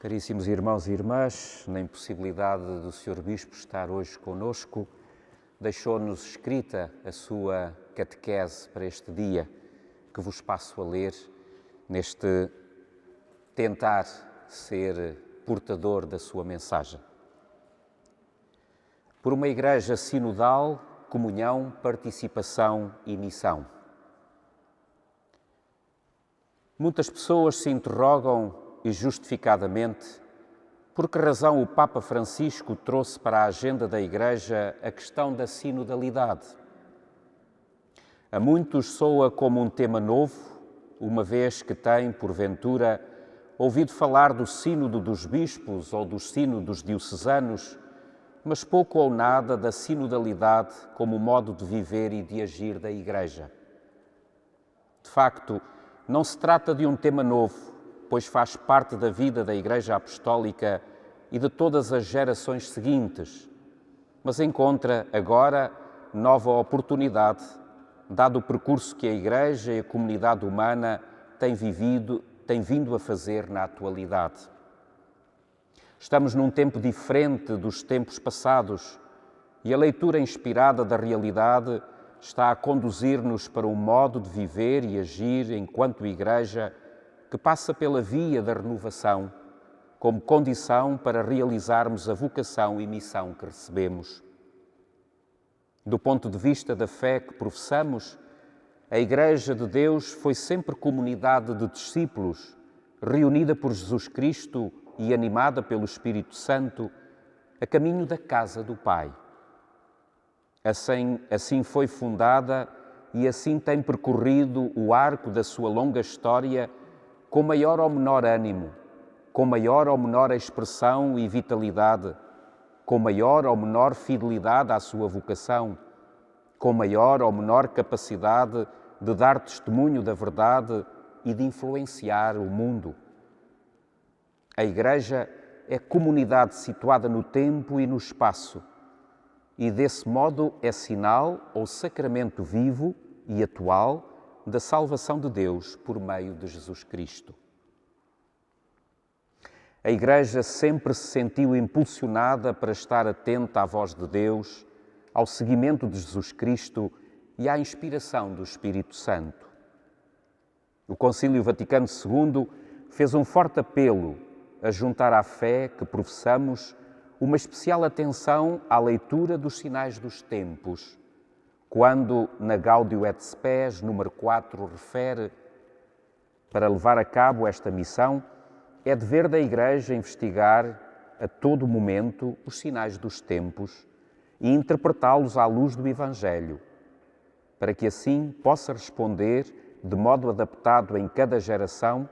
Caríssimos irmãos e irmãs, na impossibilidade do Sr. Bispo estar hoje conosco, deixou-nos escrita a sua catequese para este dia, que vos passo a ler neste tentar ser portador da sua mensagem. Por uma igreja sinodal, comunhão, participação e missão. Muitas pessoas se interrogam, e justificadamente, por que razão o Papa Francisco trouxe para a agenda da Igreja a questão da sinodalidade. A muitos soa como um tema novo, uma vez que têm, porventura, ouvido falar do sínodo dos bispos ou dos sínodos diocesanos, mas pouco ou nada da sinodalidade como modo de viver e de agir da Igreja. De facto, não se trata de um tema novo, pois faz parte da vida da Igreja Apostólica e de todas as gerações seguintes, mas encontra agora nova oportunidade, dado o percurso que a Igreja e a comunidade humana têm vindo a fazer na atualidade. Estamos num tempo diferente dos tempos passados e a leitura inspirada da realidade está a conduzir-nos para um modo de viver e agir enquanto Igreja que passa pela via da renovação, como condição para realizarmos a vocação e missão que recebemos. Do ponto de vista da fé que professamos, a Igreja de Deus foi sempre comunidade de discípulos, reunida por Jesus Cristo e animada pelo Espírito Santo, a caminho da casa do Pai. Assim foi fundada e assim tem percorrido o arco da sua longa história, com maior ou menor ânimo, com maior ou menor expressão e vitalidade, com maior ou menor fidelidade à sua vocação, com maior ou menor capacidade de dar testemunho da verdade e de influenciar o mundo. A Igreja é comunidade situada no tempo e no espaço, e desse modo é sinal ou sacramento vivo e atual da salvação de Deus por meio de Jesus Cristo. A Igreja sempre se sentiu impulsionada para estar atenta à voz de Deus, ao seguimento de Jesus Cristo e à inspiração do Espírito Santo. O Concílio Vaticano II fez um forte apelo a juntar à fé que professamos uma especial atenção à leitura dos sinais dos tempos, quando, na Gaudium et Spes, número 4, refere: para levar a cabo esta missão, é dever da Igreja investigar a todo momento os sinais dos tempos e interpretá-los à luz do Evangelho, para que assim possa responder, de modo adaptado em cada geração,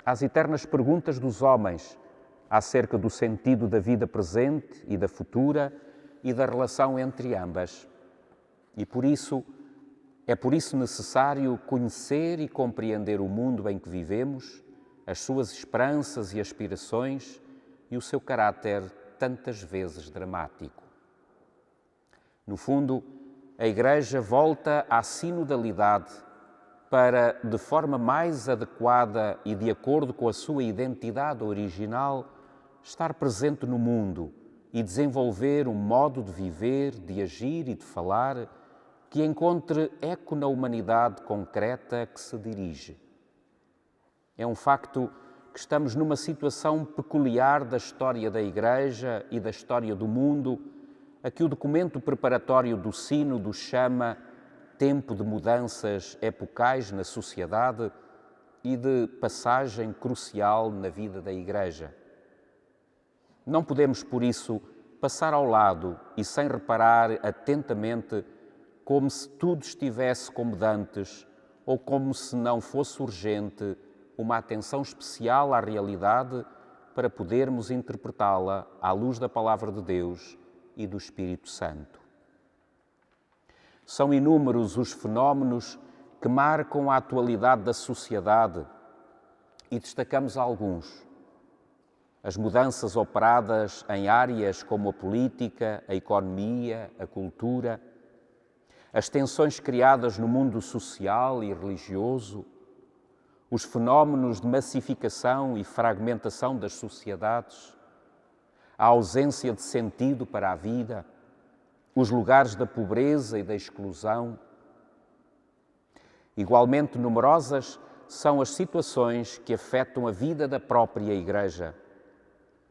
às eternas perguntas dos homens acerca do sentido da vida presente e da futura e da relação entre ambas. E é por isso necessário conhecer e compreender o mundo em que vivemos, as suas esperanças e aspirações e o seu caráter tantas vezes dramático. No fundo, a Igreja volta à sinodalidade para, de forma mais adequada e de acordo com a sua identidade original, estar presente no mundo e desenvolver um modo de viver, de agir e de falar que encontre eco na humanidade concreta a que se dirige. É um facto que estamos numa situação peculiar da história da Igreja e da história do mundo, a que o documento preparatório do Sínodo chama tempo de mudanças epocais na sociedade e de passagem crucial na vida da Igreja. Não podemos, por isso, passar ao lado e sem reparar atentamente como se tudo estivesse como dantes ou como se não fosse urgente uma atenção especial à realidade para podermos interpretá-la à luz da Palavra de Deus e do Espírito Santo. São inúmeros os fenómenos que marcam a atualidade da sociedade e destacamos alguns. As mudanças operadas em áreas como a política, a economia, a cultura, as tensões criadas no mundo social e religioso, os fenómenos de massificação e fragmentação das sociedades, a ausência de sentido para a vida, os lugares da pobreza e da exclusão. Igualmente numerosas são as situações que afetam a vida da própria Igreja.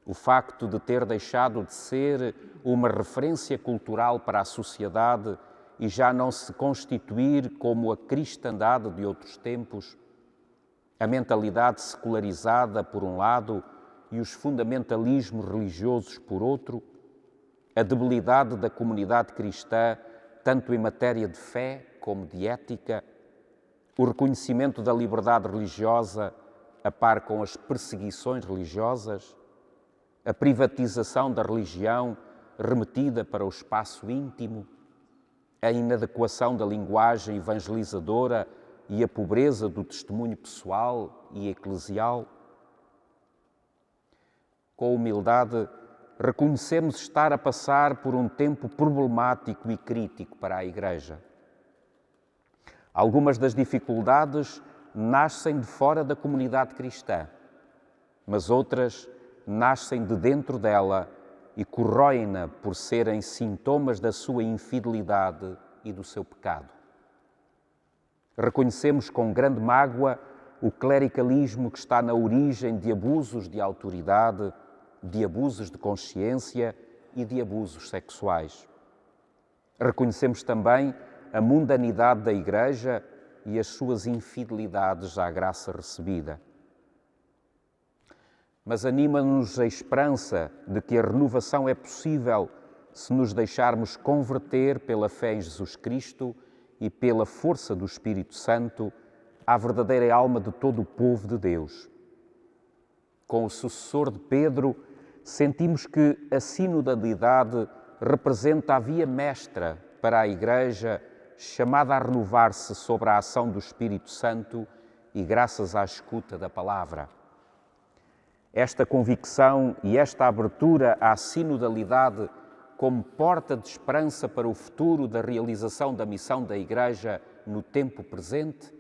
O facto de ter deixado de ser uma referência cultural para a sociedade e já não se constituir como a cristandade de outros tempos, a mentalidade secularizada por um lado e os fundamentalismos religiosos por outro, a debilidade da comunidade cristã, tanto em matéria de fé como de ética, o reconhecimento da liberdade religiosa a par com as perseguições religiosas, a privatização da religião remetida para o espaço íntimo, a inadequação da linguagem evangelizadora e a pobreza do testemunho pessoal e eclesial. Com humildade, reconhecemos estar a passar por um tempo problemático e crítico para a Igreja. Algumas das dificuldades nascem de fora da comunidade cristã, mas outras nascem de dentro dela e corroem-na por serem sintomas da sua infidelidade e do seu pecado. Reconhecemos com grande mágoa o clericalismo que está na origem de abusos de autoridade, de abusos de consciência e de abusos sexuais. Reconhecemos também a mundanidade da Igreja e as suas infidelidades à graça recebida. Mas anima-nos a esperança de que a renovação é possível se nos deixarmos converter pela fé em Jesus Cristo e pela força do Espírito Santo à verdadeira alma de todo o povo de Deus. Com o sucessor de Pedro, sentimos que a sinodalidade representa a via mestra para a Igreja chamada a renovar-se sobre a ação do Espírito Santo e graças à escuta da palavra. Esta convicção e esta abertura à sinodalidade como porta de esperança para o futuro da realização da missão da Igreja no tempo presente,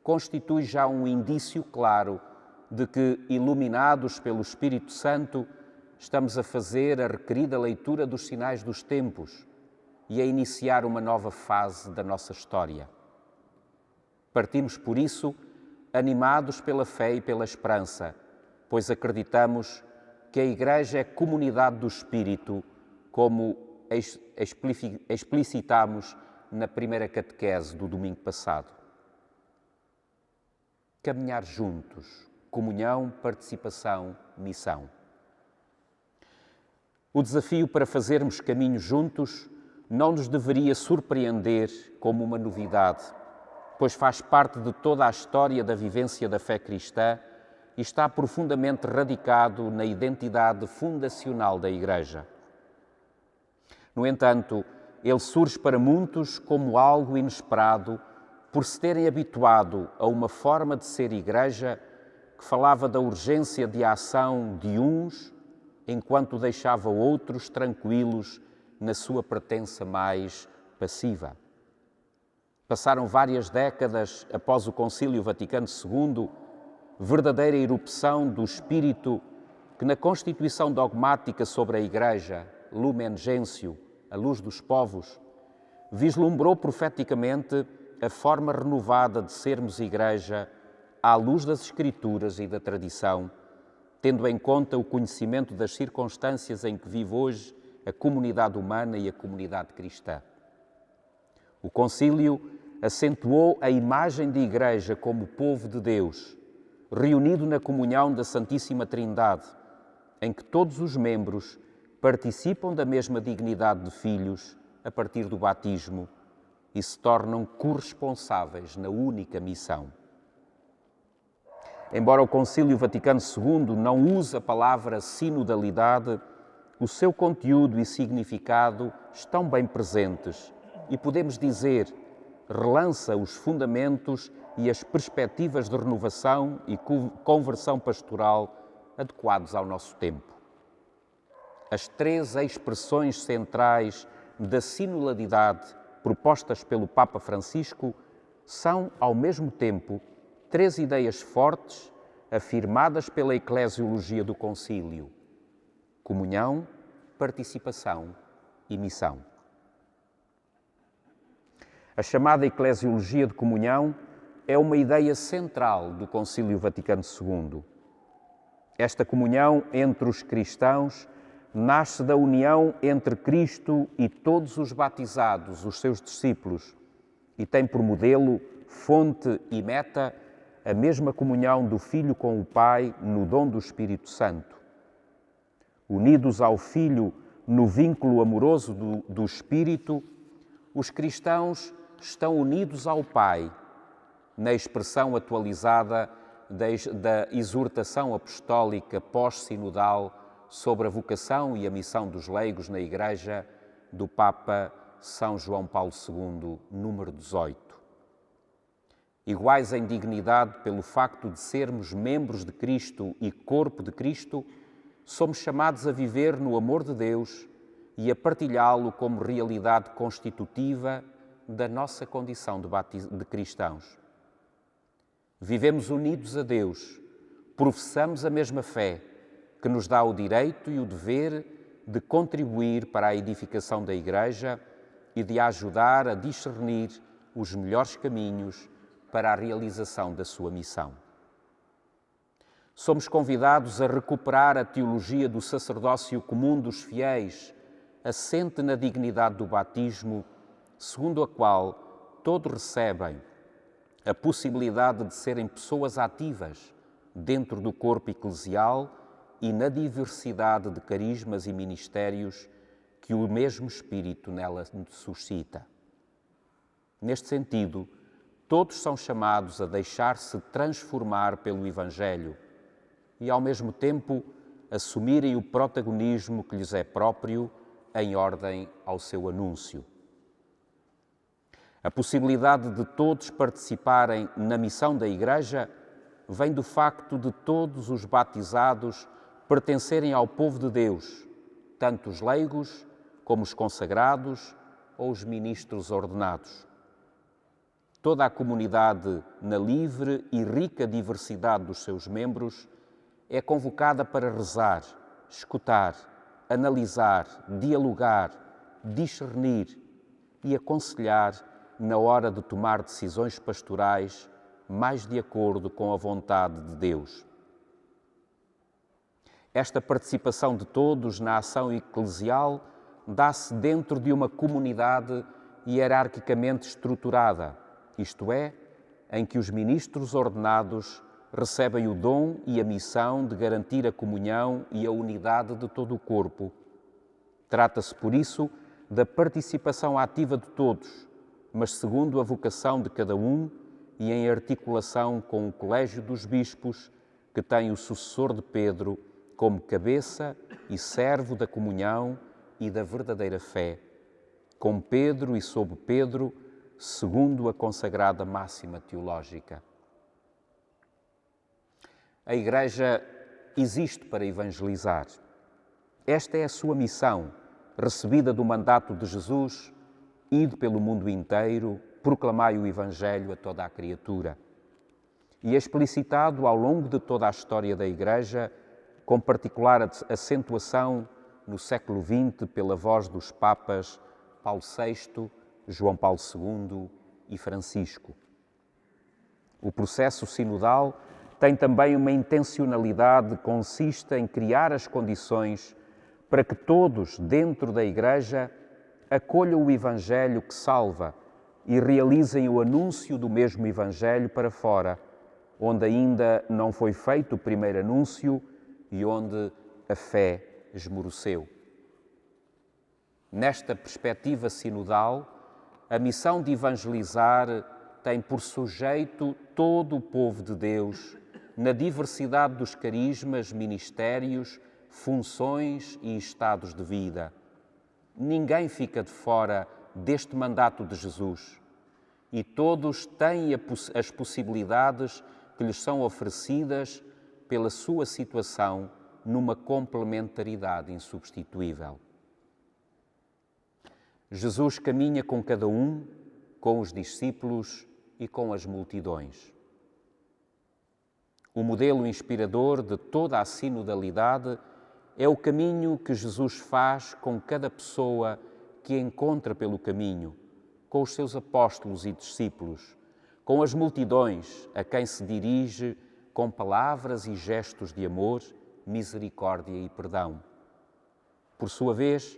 constitui já um indício claro de que, iluminados pelo Espírito Santo, estamos a fazer a requerida leitura dos sinais dos tempos e a iniciar uma nova fase da nossa história. Partimos, por isso, animados pela fé e pela esperança, pois acreditamos que a Igreja é comunidade do Espírito, como explicitamos na primeira catequese do domingo passado. Caminhar juntos, comunhão, participação, missão. O desafio para fazermos caminho juntos não nos deveria surpreender como uma novidade, pois faz parte de toda a história da vivência da fé cristã e está profundamente radicado na identidade fundacional da Igreja. No entanto, ele surge para muitos como algo inesperado por se terem habituado a uma forma de ser Igreja que falava da urgência de ação de uns enquanto deixava outros tranquilos na sua pertença mais passiva. Passaram várias décadas após o Concílio Vaticano II, verdadeira erupção do Espírito que na Constituição dogmática sobre a Igreja, Lumen Gentium, a luz dos povos, vislumbrou profeticamente a forma renovada de sermos Igreja à luz das Escrituras e da tradição, tendo em conta o conhecimento das circunstâncias em que vive hoje a comunidade humana e a comunidade cristã. O Concílio acentuou a imagem de Igreja como povo de Deus, reunido na comunhão da Santíssima Trindade, em que todos os membros participam da mesma dignidade de filhos a partir do batismo e se tornam corresponsáveis na única missão. Embora o Concílio Vaticano II não use a palavra sinodalidade, o seu conteúdo e significado estão bem presentes e podemos dizer, relança os fundamentos e as perspectivas de renovação e conversão pastoral adequados ao nosso tempo. As três expressões centrais da sinodalidade propostas pelo Papa Francisco são, ao mesmo tempo, três ideias fortes afirmadas pela eclesiologia do concílio: comunhão, participação e missão. A chamada eclesiologia de comunhão é uma ideia central do Concílio Vaticano II. Esta comunhão entre os cristãos nasce da união entre Cristo e todos os batizados, os seus discípulos, e tem por modelo, fonte e meta a mesma comunhão do Filho com o Pai no dom do Espírito Santo. Unidos ao Filho no vínculo amoroso do Espírito, os cristãos estão unidos ao Pai, na expressão atualizada da exortação apostólica pós-sinodal sobre a vocação e a missão dos leigos na Igreja do Papa São João Paulo II, número 18. Iguais em dignidade pelo facto de sermos membros de Cristo e corpo de Cristo, somos chamados a viver no amor de Deus e a partilhá-lo como realidade constitutiva da nossa condição de cristãos. Vivemos unidos a Deus, professamos a mesma fé, que nos dá o direito e o dever de contribuir para a edificação da Igreja e de a ajudar a discernir os melhores caminhos para a realização da sua missão. Somos convidados a recuperar a teologia do sacerdócio comum dos fiéis, assente na dignidade do batismo, segundo a qual todos recebem a possibilidade de serem pessoas ativas dentro do corpo eclesial e na diversidade de carismas e ministérios que o mesmo Espírito nela suscita. Neste sentido, todos são chamados a deixar-se transformar pelo Evangelho e, ao mesmo tempo, assumirem o protagonismo que lhes é próprio em ordem ao seu anúncio. A possibilidade de todos participarem na missão da Igreja vem do facto de todos os batizados pertencerem ao povo de Deus, tanto os leigos como os consagrados ou os ministros ordenados. Toda a comunidade, na livre e rica diversidade dos seus membros, é convocada para rezar, escutar, analisar, dialogar, discernir e aconselhar na hora de tomar decisões pastorais mais de acordo com a vontade de Deus. Esta participação de todos na ação eclesial dá-se dentro de uma comunidade hierarquicamente estruturada, isto é, em que os ministros ordenados recebem o dom e a missão de garantir a comunhão e a unidade de todo o corpo. Trata-se, por isso, da participação ativa de todos, mas segundo a vocação de cada um e em articulação com o Colégio dos Bispos, que tem o sucessor de Pedro como cabeça e servo da comunhão e da verdadeira fé, com Pedro e sob Pedro, segundo a consagrada máxima teológica. A Igreja existe para evangelizar. Esta é a sua missão, recebida do mandato de Jesus: ide pelo mundo inteiro, proclamai o Evangelho a toda a criatura. E é explicitado ao longo de toda a história da Igreja, com particular acentuação no século XX pela voz dos Papas Paulo VI, João Paulo II e Francisco. O processo sinodal tem também uma intencionalidade que consiste em criar as condições para que todos, dentro da Igreja, acolham o Evangelho que salva e realizem o anúncio do mesmo Evangelho para fora, onde ainda não foi feito o primeiro anúncio e onde a fé esmoreceu. Nesta perspectiva sinodal, a missão de evangelizar tem por sujeito todo o povo de Deus, na diversidade dos carismas, ministérios, funções e estados de vida. Ninguém fica de fora deste mandato de Jesus e todos têm as possibilidades que lhes são oferecidas pela sua situação numa complementaridade insubstituível. Jesus caminha com cada um, com os discípulos e com as multidões. O modelo inspirador de toda a sinodalidade é o caminho que Jesus faz com cada pessoa que encontra pelo caminho, com os seus apóstolos e discípulos, com as multidões a quem se dirige com palavras e gestos de amor, misericórdia e perdão. Por sua vez,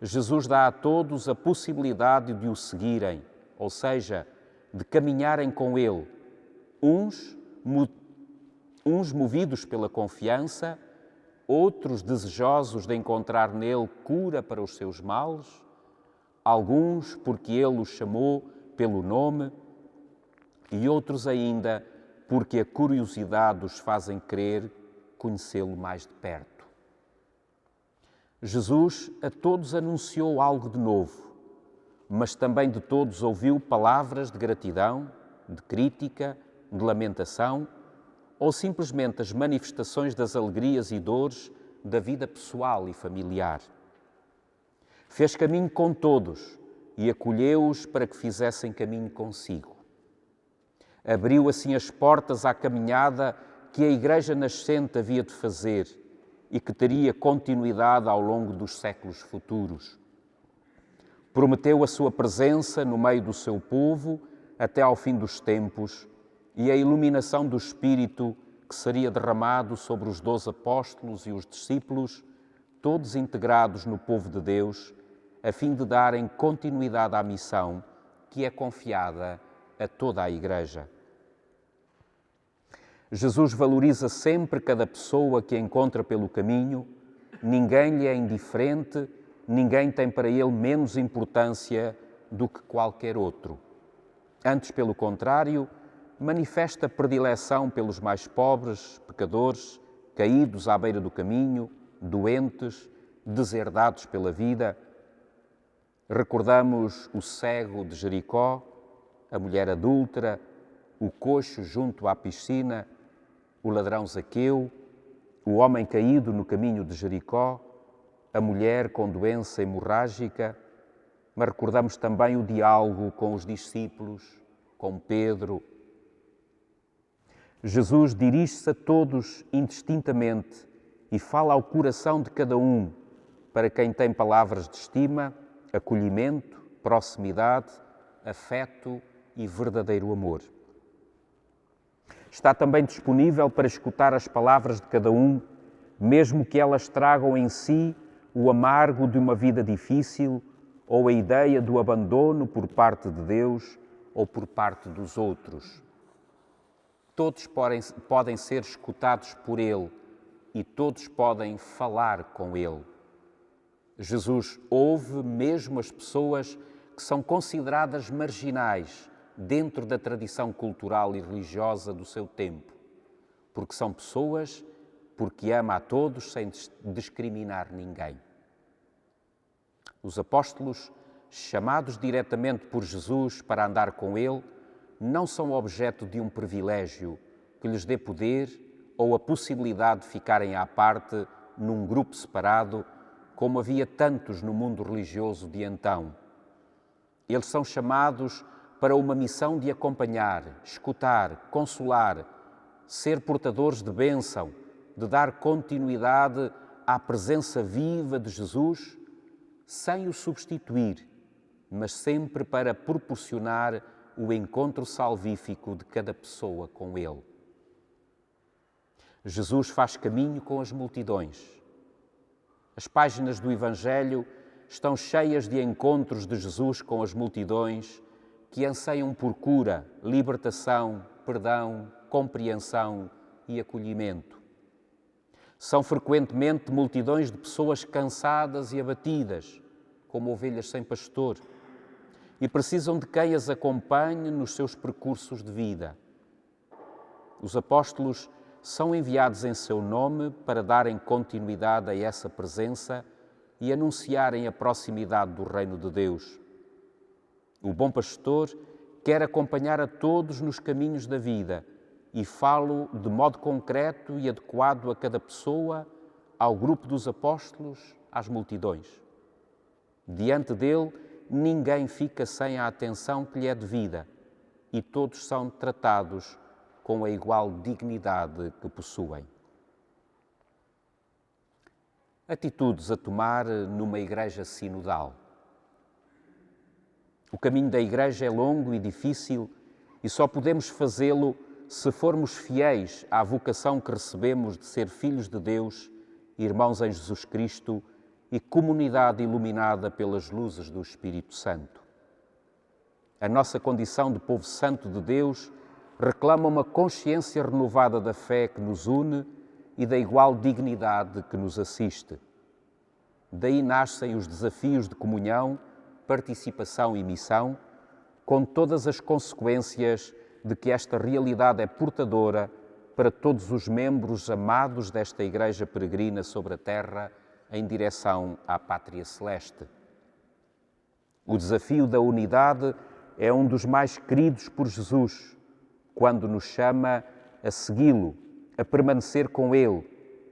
Jesus dá a todos a possibilidade de o seguirem, ou seja, de caminharem com Ele, uns movidos pela confiança, outros desejosos de encontrar nele cura para os seus males, alguns porque Ele os chamou pelo nome e outros ainda porque a curiosidade os fazem querer conhecê-lo mais de perto. Jesus a todos anunciou algo de novo, mas também de todos ouviu palavras de gratidão, de crítica, de lamentação ou simplesmente as manifestações das alegrias e dores da vida pessoal e familiar. Fez caminho com todos e acolheu-os para que fizessem caminho consigo. Abriu assim as portas à caminhada que a Igreja nascente havia de fazer e que teria continuidade ao longo dos séculos futuros. Prometeu a sua presença no meio do seu povo até ao fim dos tempos e a iluminação do Espírito que seria derramado sobre os 12 apóstolos e os discípulos, todos integrados no povo de Deus, a fim de darem continuidade à missão que é confiada a toda a Igreja. Jesus valoriza sempre cada pessoa que encontra pelo caminho, ninguém lhe é indiferente, ninguém tem para ele menos importância do que qualquer outro. Antes, pelo contrário, manifesta predileção pelos mais pobres, pecadores, caídos à beira do caminho, doentes, deserdados pela vida. Recordamos o cego de Jericó, a mulher adúltera, o coxo junto à piscina, o ladrão Zaqueu, o homem caído no caminho de Jericó, a mulher com doença hemorrágica, mas recordamos também o diálogo com os discípulos, com Pedro. Jesus dirige-se a todos indistintamente e fala ao coração de cada um, para quem tem palavras de estima, acolhimento, proximidade, afeto e verdadeiro amor. Está também disponível para escutar as palavras de cada um, mesmo que elas tragam em si o amargo de uma vida difícil ou a ideia do abandono por parte de Deus ou por parte dos outros. Todos podem ser escutados por Ele e todos podem falar com Ele. Jesus ouve mesmo as pessoas que são consideradas marginais dentro da tradição cultural e religiosa do seu tempo, porque são pessoas porque ama a todos sem discriminar ninguém. Os apóstolos, chamados diretamente por Jesus para andar com Ele, não são objeto de um privilégio que lhes dê poder ou a possibilidade de ficarem à parte num grupo separado, como havia tantos no mundo religioso de então. Eles são chamados para uma missão de acompanhar, escutar, consolar, ser portadores de bênção, de dar continuidade à presença viva de Jesus, sem o substituir, mas sempre para proporcionar o encontro salvífico de cada pessoa com Ele. Jesus faz caminho com as multidões. As páginas do Evangelho estão cheias de encontros de Jesus com as multidões que anseiam por cura, libertação, perdão, compreensão e acolhimento. São frequentemente multidões de pessoas cansadas e abatidas, como ovelhas sem pastor, e precisam de quem as acompanhe nos seus percursos de vida. Os apóstolos são enviados em seu nome para darem continuidade a essa presença e anunciarem a proximidade do reino de Deus. O bom pastor quer acompanhar a todos nos caminhos da vida e falo de modo concreto e adequado a cada pessoa, ao grupo dos apóstolos, às multidões. Diante dele, ninguém fica sem a atenção que lhe é devida e todos são tratados com a igual dignidade que possuem. Atitudes a tomar numa igreja sinodal. O caminho da igreja é longo e difícil e só podemos fazê-lo se formos fiéis à vocação que recebemos de ser filhos de Deus, irmãos em Jesus Cristo e comunidade iluminada pelas luzes do Espírito Santo. A nossa condição de povo santo de Deus reclama uma consciência renovada da fé que nos une e da igual dignidade que nos assiste. Daí nascem os desafios de comunhão, participação e missão, com todas as consequências de que esta realidade é portadora para todos os membros amados desta Igreja peregrina sobre a terra em direção à Pátria Celeste. O desafio da unidade é um dos mais queridos por Jesus, quando nos chama a segui-lo, a permanecer com Ele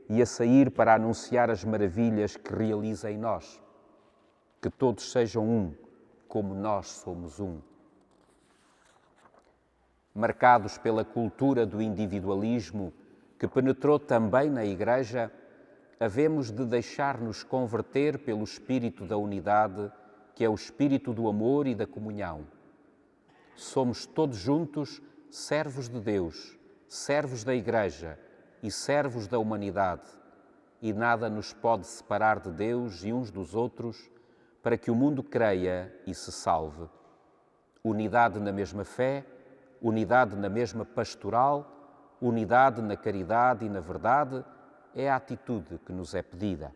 e a sair para anunciar as maravilhas que realiza em nós. Que todos sejam um, como nós somos um. Marcados pela cultura do individualismo, que penetrou também na Igreja, havemos de deixar-nos converter pelo espírito da unidade, que é o espírito do amor e da comunhão. Somos todos juntos servos de Deus, servos da Igreja e servos da humanidade, e nada nos pode separar de Deus e uns dos outros para que o mundo creia e se salve. Unidade na mesma fé, unidade na mesma pastoral, unidade na caridade e na verdade é a atitude que nos é pedida.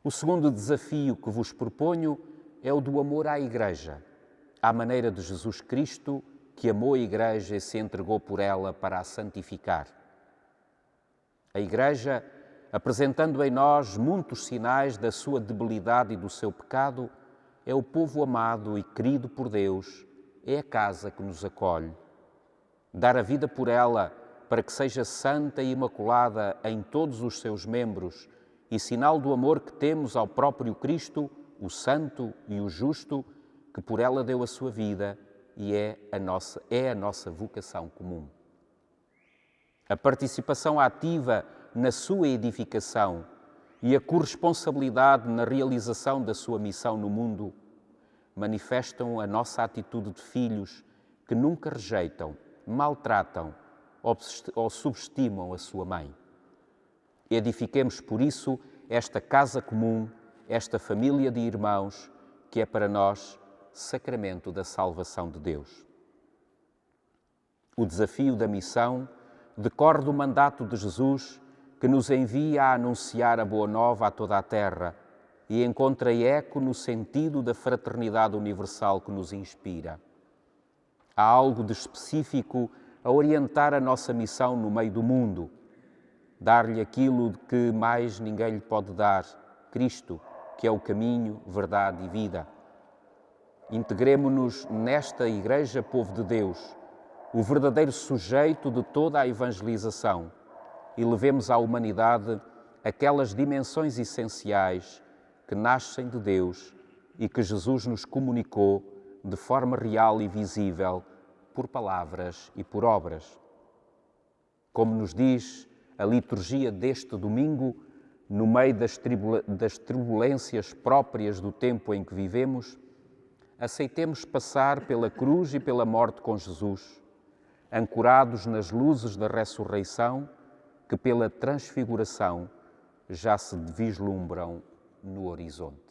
O segundo desafio que vos proponho é o do amor à Igreja, à maneira de Jesus Cristo, que amou a Igreja e se entregou por ela para a santificar. A Igreja, apresentando em nós muitos sinais da sua debilidade e do seu pecado, é o povo amado e querido por Deus, é a casa que nos acolhe. Dar a vida por ela, para que seja santa e imaculada em todos os seus membros e sinal do amor que temos ao próprio Cristo, o Santo e o Justo, que por ela deu a sua vida e é a nossa vocação comum. A participação ativa na sua edificação e a corresponsabilidade na realização da sua missão no mundo manifestam a nossa atitude de filhos que nunca rejeitam, maltratam ou subestimam a sua mãe. Edifiquemos, por isso, esta casa comum, esta família de irmãos, que é para nós sacramento da salvação de Deus. O desafio da missão decorre do mandato de Jesus, que nos envia a anunciar a boa nova a toda a terra e encontra eco no sentido da fraternidade universal que nos inspira. Há algo de específico a orientar a nossa missão no meio do mundo, dar-lhe aquilo de que mais ninguém lhe pode dar, Cristo, que é o caminho, verdade e vida. Integremo-nos nesta Igreja, povo de Deus, o verdadeiro sujeito de toda a evangelização, e levemos à humanidade aquelas dimensões essenciais que nascem de Deus e que Jesus nos comunicou de forma real e visível, por palavras e por obras. Como nos diz a liturgia deste domingo, no meio das turbulências próprias do tempo em que vivemos, aceitemos passar pela cruz e pela morte com Jesus, ancorados nas luzes da ressurreição, que pela transfiguração já se vislumbram no horizonte.